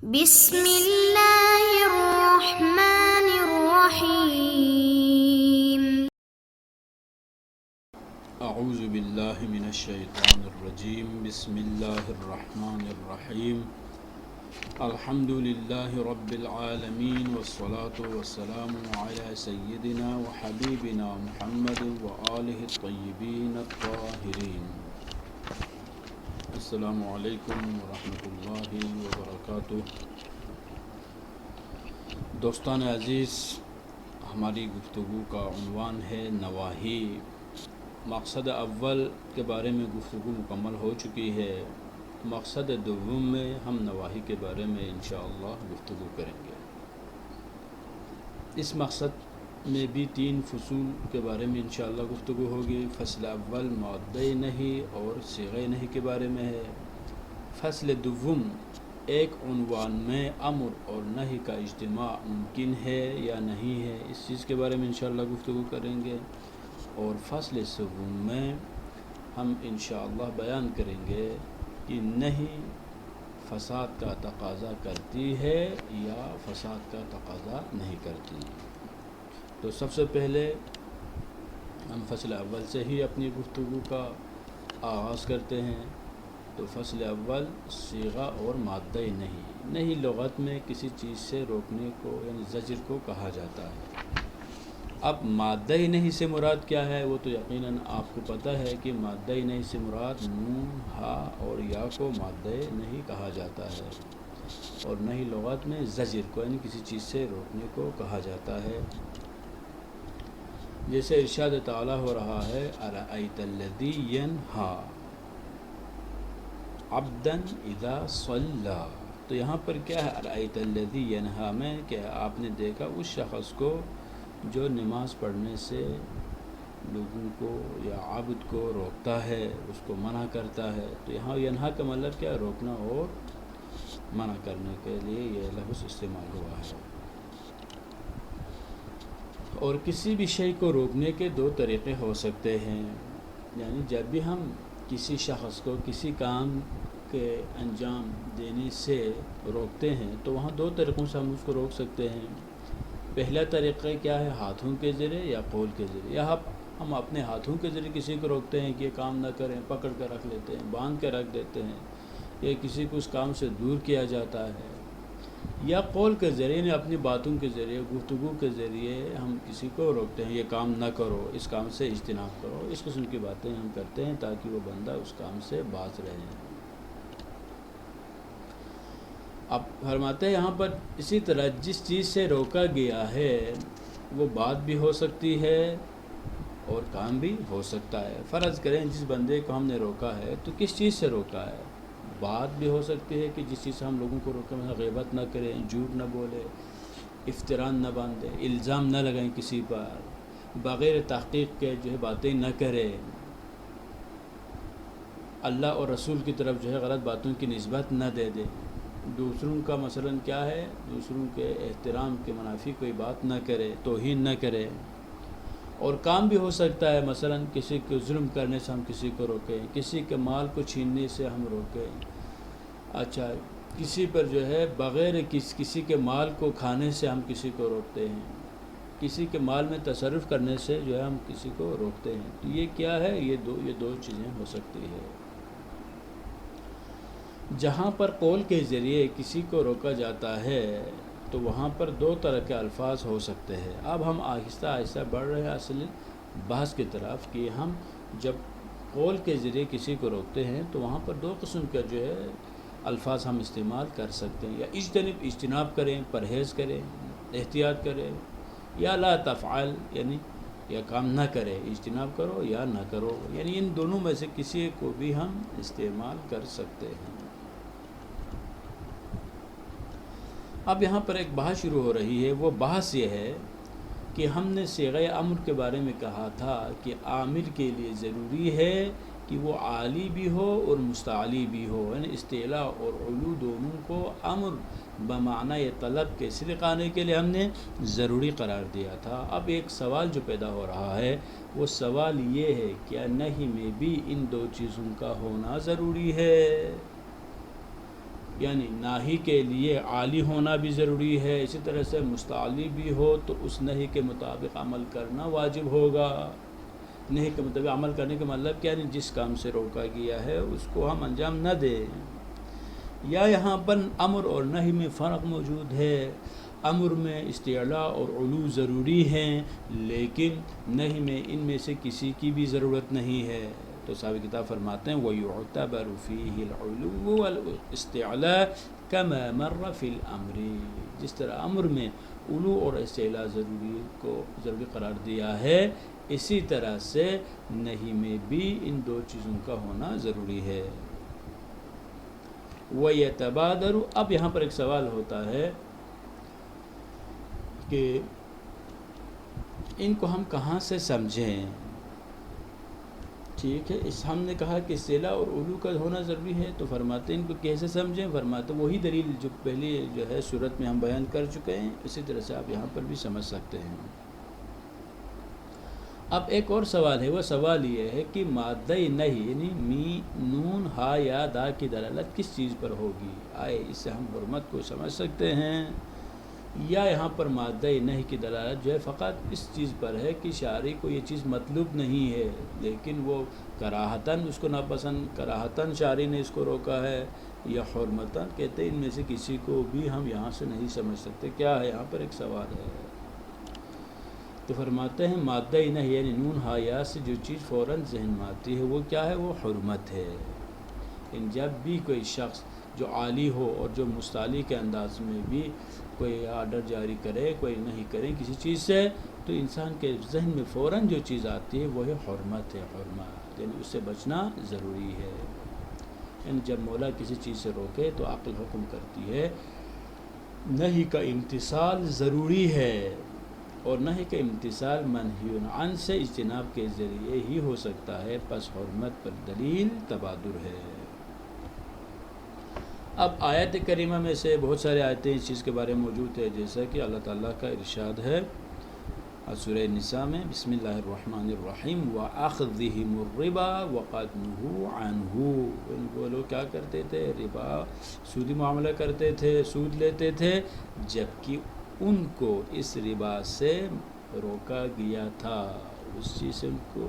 بسم اللہ الرحمن الرحیم۔ اعوذ باللہ من الشیطان الرجیم، بسم اللہ الرحمن الرحیم۔ الحمد للہ رب العالمین، والصلاة والسلام علی سیدنا وحبیبنا محمد وآلہ الطیبین الطاہرین۔ السلام علیکم ورحمۃ اللہ وبرکاتہ۔ دوستان عزیز، ہماری گفتگو کا عنوان ہے نواہی۔ مقصد اول کے بارے میں گفتگو مکمل ہو چکی ہے۔ مقصد دوم میں ہم نواہی کے بارے میں انشاءاللہ گفتگو کریں گے۔ اس مقصد میں بھی 3 فصول کے بارے میں انشاءاللہ گفتگو ہوگی۔ فصل اول مادہ نہی اور صیغہ نہی کے بارے میں ہے۔ فصل دوم ایک عنوان میں امر اور نہی کا اجتماع ممکن ہے یا نہیں ہے، اس چیز کے بارے میں انشاءاللہ گفتگو کریں گے۔ اور فصل سوم میں ہم انشاءاللہ بیان کریں گے کہ نہی فساد کا تقاضا کرتی ہے یا فساد کا تقاضا نہیں کرتی۔ تو سب سے پہلے ہم فصل اول سے ہی اپنی گفتگو کا آغاز کرتے ہیں۔ تو فصل اول صیغہ اور مادہ نہیں لغت میں کسی چیز سے روکنے کو یعنی زجر کو کہا جاتا ہے۔ اب مادہ نہیں سے مراد کیا ہے، وہ تو یقیناً آپ کو پتہ ہے کہ مادہ نہیں سے مراد نون، ہا اور یا کو مادہ نہیں کہا جاتا ہے، اور نہیں لغت میں زجر کو یعنی کسی چیز سے روکنے کو کہا جاتا ہے۔ جیسے ارشاد تعالیٰ ہو رہا ہے ارأیت الذی ینہا عبدا اذا صلی، تو یہاں پر کیا ہے ارأیت الذی ینہا میں کہ آپ نے دیکھا اس شخص کو جو نماز پڑھنے سے لوگوں کو یا عبد کو روکتا ہے، اس کو منع کرتا ہے۔ تو یہاں ینہا کا مطلب کیا، روکنا اور منع کرنے کے لیے یہ لفظ استعمال ہوا ہے۔ اور کسی بھی شے کو روکنے کے 2 طریقے ہو سکتے ہیں، یعنی جب بھی ہم کسی شخص کو کسی کام کے انجام دینے سے روکتے ہیں تو وہاں 2 طریقوں سے ہم اس کو روک سکتے ہیں۔ پہلا طریقہ کیا ہے، ہاتھوں کے ذریعے یا قول کے ذریعے۔ یا ہم اپنے ہاتھوں کے ذریعے کسی کو روکتے ہیں کہ یہ کام نہ کریں، پکڑ کر رکھ لیتے ہیں، باندھ کے رکھ دیتے ہیں، یا کسی کو اس کام سے دور کیا جاتا ہے۔ یا قول کے ذریعے یعنی اپنی باتوں کے ذریعے، گفتگو کے ذریعے ہم کسی کو روکتے ہیں، یہ کام نہ کرو، اس کام سے اجتناب کرو، اس قسم کی باتیں ہم کرتے ہیں تاکہ وہ بندہ اس کام سے باز رہے۔ اب فرماتے ہیں یہاں پر اسی طرح جس چیز سے روکا گیا ہے وہ بات بھی ہو سکتی ہے اور کام بھی ہو سکتا ہے۔ فرض کریں جس بندے کو ہم نے روکا ہے تو کس چیز سے روکا ہے، بات بھی ہو سکتی ہے کہ جس چیز سے ہم لوگوں کو روکیں، مثلا غیبت نہ کریں، جھوٹ نہ بولے، افتراء نہ باندھے، الزام نہ لگائیں کسی پر، بغیر تحقیق کے جو ہے باتیں نہ کرے، اللہ اور رسول کی طرف جو ہے غلط باتوں کی نسبت نہ دے دے، دوسروں کا مثلا کیا ہے، دوسروں کے احترام کے منافی کوئی بات نہ کرے، توہین نہ کرے۔ اور کام بھی ہو سکتا ہے، مثلا کسی کو ظلم کرنے سے ہم کسی کو روکیں، کسی کے مال کو چھیننے سے ہم روکیں، اچھا کسی پر جو ہے بغیر کسی کے مال کو کھانے سے ہم کسی کو روکتے ہیں، کسی کے مال میں تصرف کرنے سے جو ہے ہم کسی کو روکتے ہیں۔ تو یہ کیا ہے، یہ دو چیزیں ہو سکتی ہے۔ جہاں پر قول کے ذریعے کسی کو روکا جاتا ہے تو وہاں پر 2 طرح کے الفاظ ہو سکتے ہیں۔ اب ہم آہستہ آہستہ بڑھ رہے ہیں اصل بحث کی طرف کہ ہم جب قول کے ذریعے کسی کو روکتے ہیں تو وہاں پر 2 قسم کا جو ہے الفاظ ہم استعمال کر سکتے ہیں، یا اجتناب کریں، پرہیز کریں، احتیاط کریں، یا لا تفعل یعنی یا کام نہ کرے، اجتناب کرو یا نہ کرو، یعنی ان دونوں میں سے کسی کو بھی ہم استعمال کر سکتے ہیں۔ اب یہاں پر ایک بحث شروع ہو رہی ہے، وہ بحث یہ ہے کہ ہم نے صیغہ امر کے بارے میں کہا تھا کہ عامل کے لیے ضروری ہے کہ وہ عالی بھی ہو اور مستعلی بھی ہو، یعنی استعلاء اور علو دونوں کو امر بمعنی طلب کے صدق آنے کے لیے ہم نے ضروری قرار دیا تھا۔ اب ایک سوال جو پیدا ہو رہا ہے وہ سوال یہ ہے کیا نہی میں بھی ان 2 چیزوں کا ہونا ضروری ہے؟ یعنی ناہی کے لیے عالی ہونا بھی ضروری ہے، اسی طرح سے مستعلی بھی ہو تو اس نہی کے مطابق عمل کرنا واجب ہوگا۔ نہی کے مطابق عمل کرنے کا مطلب کیا ہے؟ جس کام سے روکا گیا ہے اس کو ہم انجام نہ دیں۔ یا یہاں پر امر اور نہی میں فرق موجود ہے۔ امر میں استعلاء اور علو ضروری ہیں، لیکن نہی میں ان میں سے کسی کی بھی ضرورت نہیں ہے۔ تو صاحب کتاب فرماتے ہیں وَيُعْتَبَرُ فِيهِ الْعُلُوُّ وَالْاِسْتِعْلَاءُ كَمَا مَرَّ فِي الْأَمْرِ، جس طرح امر میں علو اور استعلاء ضروری قرار دیا ہے، اسی طرح سے نہی میں بھی ان دو چیزوں کا ہونا ضروری ہے۔ وَيَتَبَادَرُ، اب یہاں پر ایک سوال ہوتا ہے کہ ان کو ہم کہاں سے سمجھیں؟ ٹھیک ہے، ہم نے کہا کہ استعلاء اور علو کا ہونا ضروری ہے، تو فرماتے ہیں ان کو کیسے سمجھیں؟ فرماتے وہی دلیل جو پہلی جو ہے صورت میں ہم بیان کر چکے ہیں، اسی طرح سے آپ یہاں پر بھی سمجھ سکتے ہیں۔ اب ایک اور سوال ہے، وہ سوال یہ ہے کہ مادہ نہی یعنی می، نون، ہا یا دا کی دلالت کس چیز پر ہوگی؟ آئے اس سے ہم حرمت کو سمجھ سکتے ہیں، یا یہاں پر مادہ نہی کی دلالت جو ہے فقط اس چیز پر ہے کہ شارع کو یہ چیز مطلوب نہیں ہے، لیکن وہ کراہتاً اس کو ناپسند، کراہتاً شارع نے اس کو روکا ہے، یا حرمتاً، کہتے ہیں ان میں سے کسی کو بھی ہم یہاں سے نہیں سمجھ سکتے۔ کیا ہے یہاں پر ایک سوال ہے، تو فرماتے ہیں مادہ نہی یعنی نون ہا یا سے جو چیز فوراً ذہن میں آتی ہے وہ کیا ہے؟ وہ حرمت ہے۔ ان جب بھی کوئی شخص جو عالی ہو اور جو مستعلی کے انداز میں بھی کوئی آرڈر جاری کرے، کوئی نہیں کرے کسی چیز سے، تو انسان کے ذہن میں فوراً جو چیز آتی ہے وہ ہے حرمت ہے، حرمت یعنی اس سے بچنا ضروری ہے۔ یعنی جب مولا کسی چیز سے روکے تو عقل حکم کرتی ہے نہی کا امتثال ضروری ہے، اور نہی کا امتثال منہی عنہ سے اجتناب کے ذریعے ہی ہو سکتا ہے، پس حرمت پر دلیل تبادر ہے۔ اب آیت کریمہ میں سے بہت سارے آیتیں اس چیز کے بارے میں موجود ہے، جیسا کہ اللہ تعالیٰ کا ارشاد ہے سورہ نساء میں، بسم اللہ الرحمن الرحیم وَأَخْذِهِمُ الرِّبَا وَقَدْ نُهُوا عَنْهُ، وہ لوگ کیا کرتے تھے؟ ربا، سودی معاملہ کرتے تھے، سود لیتے تھے، جبکہ ان کو اس ربا سے روکا گیا تھا، اس چیز سے ان کو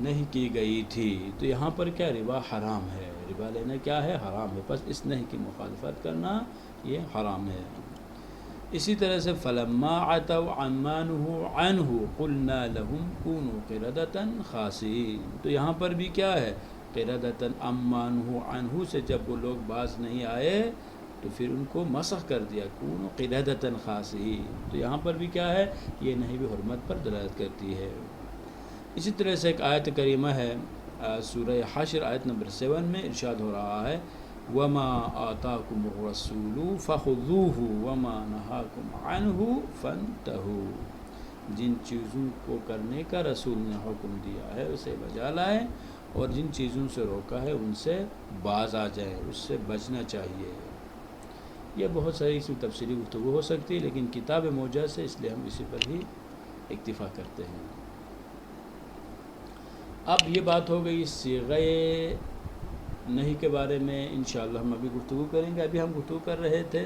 نہیں کی گئی تھی۔ تو یہاں پر کیا ربا حرام ہے، ربا لینا کیا ہے؟ حرام ہے، پس اس نہیں کی مخالفت کرنا یہ حرام ہے۔ اسی طرح سے فَلَمَّا عَتَوْا عَمَّا نُهُوا عَنْهُ قُلْنَا لَهُمْ كُونُوا قِرَدَةً خَاسِئِينَ، تو یہاں پر بھی کیا ہے؟ قِرَدَةً عَمَّا نُهُوا عَنْهُ سے جب وہ لوگ باز نہیں آئے تو پھر ان کو مسخ کر دیا، كُونُوا قِرَدَةً خَاسِئِينَ، تو یہاں پر بھی کیا ہے؟ یہ نہیں بھی حرمت پر دلالت کرتی ہے۔ اسی طرح سے ایک آیت کریمہ ہے سورہ حشر آیت نمبر 7 میں ارشاد ہو رہا ہے وَمَا آتَاكُمُ الرَّسُولُ فَخُذُوهُ وَمَا نَهَاكُمْ عَنْهُ فَانْتَهُوا، جن چیزوں کو کرنے کا رسول نے حکم دیا ہے اسے بجا لائیں، اور جن چیزوں سے روکا ہے ان سے باز آ جائیں، اس سے بچنا چاہیے۔ یہ بہت ساری اس میں تفصیلی گفتگو ہو سکتی ہے، لیکن کتاب موجہ سے اس لیے ہم اسی پر ہی اکتفا کرتے ہیں۔ اب یہ بات ہو گئی صیغہ نہی کے بارے میں، انشاءاللہ ہم ابھی گفتگو کریں گے۔ ابھی ہم گفتگو کر رہے تھے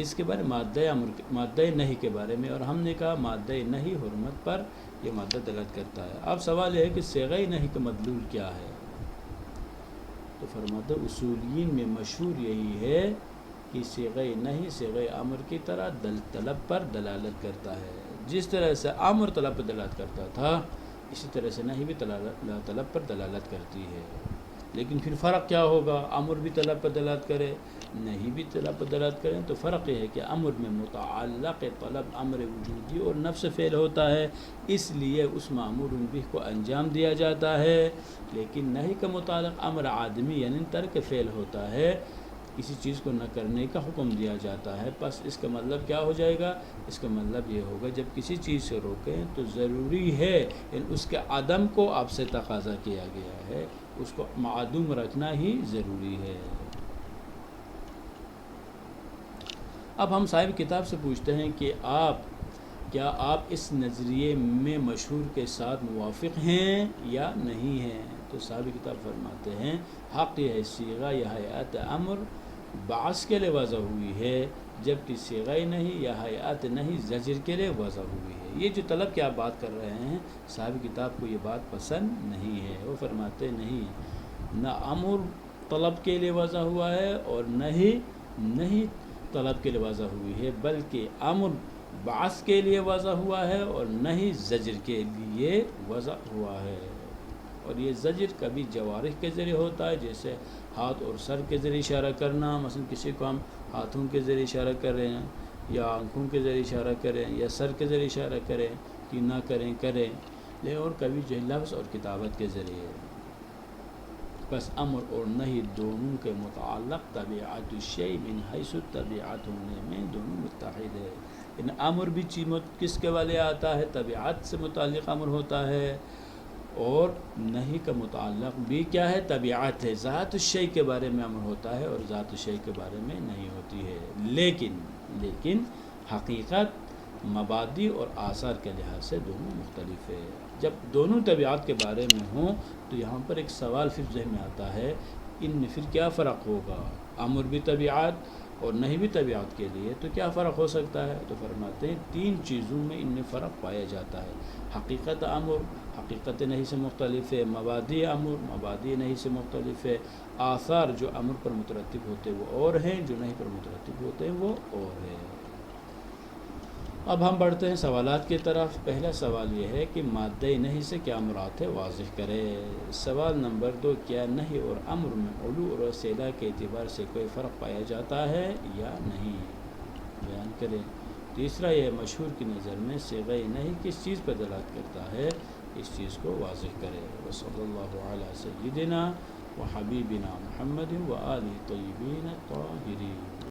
اس کے بارے مادہ نہی کے بارے میں، اور ہم نے کہا مادہ نہی حرمت پر یہ مادہ دلالت کرتا ہے۔ اب سوال یہ ہے کہ صیغہ نہی کا مدلول کیا ہے؟ تو فرماتے اصولیین میں مشہور یہی ہے کہ صیغہ نہی صیغہ امر کی طرح طلب پر دلالت کرتا ہے، جس طرح سے امر طلب پر دلالت کرتا تھا اسی طرح سے نہی بھی طلب پر دلالت کرتی ہے۔ لیکن پھر فرق کیا ہوگا؟ امر بھی طلب پر دلالت کرے، نہی بھی طلب پر دلالت کریں، تو فرق یہ ہے کہ امر میں متعلق طلب امر وجودی اور نفس فعل ہوتا ہے، اس لیے اس مأمور به کو انجام دیا جاتا ہے، لیکن نہی کا متعلق امر آدمی یعنی ترک فعل ہوتا ہے، کسی چیز کو نہ کرنے کا حکم دیا جاتا ہے۔ پس اس کا مطلب کیا ہو جائے گا؟ اس کا مطلب یہ ہوگا جب کسی چیز سے روکیں تو ضروری ہے، یعنی اس کے عدم کو آپ سے تقاضا کیا گیا ہے، اس کو معدوم رکھنا ہی ضروری ہے۔ اب ہم صاحب کتاب سے پوچھتے ہیں کہ کیا آپ اس نظریے میں مشہور کے ساتھ موافق ہیں یا نہیں ہیں؟ تو صاحب کتاب فرماتے ہیں حق یہ ہے صیغہ یا حیات امر بعث کے لیے وضع ہوئی ہے، جبکہ صیغہ نہیں یا حیات نہیں زجر کے لیے وضع ہوئی ہے۔ یہ جو طلب کی آپ بات کر رہے ہیں، صاحب کتاب کو یہ بات پسند نہیں ہے۔ وہ فرماتے نہیں، نہ امر طلب کے لیے وضع ہوا ہے اور نہیں طلب کے لیے وضع ہوئی ہے، بلکہ امر بعث کے لیے وضع ہوا ہے اور نہیں زجر کے لیے وضع ہوا ہے۔ اور یہ زجر کبھی جوارح کے ذریعے ہوتا ہے، جیسے ہاتھ اور سر کے ذریعے اشارہ کرنا، مثلا کسی کو ہم ہاتھوں کے ذریعے اشارہ کر رہے ہیں یا آنکھوں کے ذریعے اشارہ کریں یا سر کے ذریعے اشارہ کریں کہ نہ کریں، اور کبھی جو لفظ اور کتابت کے ذریعے۔ بس امر اور نہیں دونوں کے متعلق طبیعت الشیء من حیث طبیعت ہونے میں دونوں متحد ہے۔ ان امر بھی کس کے والے آتا ہے؟ طبیعت سے متعلق امر ہوتا ہے، اور نہیں کا متعلق بھی کیا ہے؟ طبیعت ہے۔ ذات الشیء کے بارے میں امر ہوتا ہے اور ذات الشیء کے بارے میں نہیں ہوتی ہے۔ لیکن حقیقت، مبادی اور آثار کے لحاظ سے دونوں مختلف ہے۔ جب دونوں طبیعت کے بارے میں ہوں تو یہاں پر ایک سوال پھر ذہن میں آتا ہے، ان میں پھر کیا فرق ہوگا؟ امر بھی طبیعت اور نہیں بھی طبیعت کے لیے، تو کیا فرق ہو سکتا ہے؟ تو فرماتے ہیں 3 چیزوں میں ان میں فرق پایا جاتا ہے۔ حقیقت امر حقیقت نہیں سے مختلف ہے، مبادی امر مبادی نہیں سے مختلف ہے، آثار جو امر پر مترتب ہوتے وہ اور ہیں، جو نہیں پر مترتب ہوتے وہ اور ہیں۔ اب ہم بڑھتے ہیں سوالات کی طرف۔ پہلا سوال یہ ہے کہ مادہ نہیں سے کیا مراد ہے، واضح کرے۔ سوال نمبر 2، کیا نہیں اور امر میں علو اور صلہ کے اعتبار سے کوئی فرق پایا جاتا ہے یا نہیں، بیان کریں۔ تیسرا یہ مشہور کی نظر میں صیغہ نہیں کس چیز پر دلالت کرتا ہے، اس چیز کو واضح کرے۔ وصلی اللہ علی سیدنا و حبیبنا محمد و آلہ طیبین الطاہرین۔